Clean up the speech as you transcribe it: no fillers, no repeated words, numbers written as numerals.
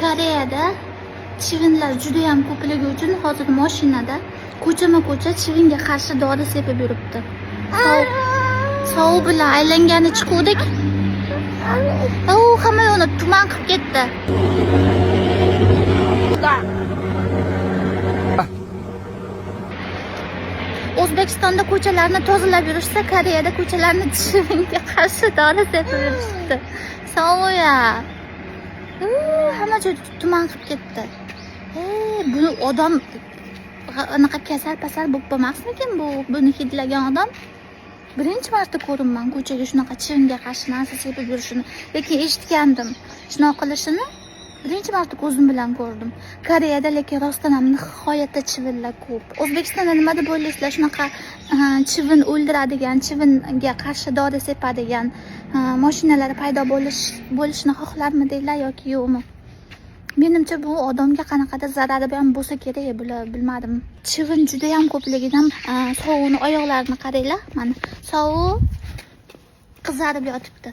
Koreyada chivinlar juda ham ko'pligi uchun hozir mashinada ko'chama-ko'cha chivinga qarshi dori sepib yuribdi. Sovuq bilan aylangani chiquvdik. Hamma yo'lni tuman qilib ketdi. O'zbekistonda ko'chalarni tozalab yurishsa, Koreyada ko'chalarni chivinga qarshi dori sepib yurishdi. Sovuq-ya. Hamma joy tuman qilib ketdi. Bu odam anaqa kasal-pasal bo'lib qolmasmikin buni hidlagan odam? Birinchi marta ko'ribman ko'chaga shunaqa chivinga qarshi narsa sepib yurishini, lekin eshitgandim. Shunaqa qilishini birinchi marta ko'zim bilan ko'rdim. Koreyada lekin rostdan ham nihoyatda chivinlar ko'p. O'zbekistonda nima deb o'ylaysizlar, shunaqa chivin o'ldiradigan, chivinga qarshi dori sepadigan mashinalar paydo bo'lishini xohlarmidinglar yoki yo'qmi? Menimcha bu odamga qanaqadir zarari ham bo'lsa kerak, bilmadim. Chivin juda ham ko'pligidan sovuqni oyoqlarini qaranglar, mana sovuq qizarib yotibdi.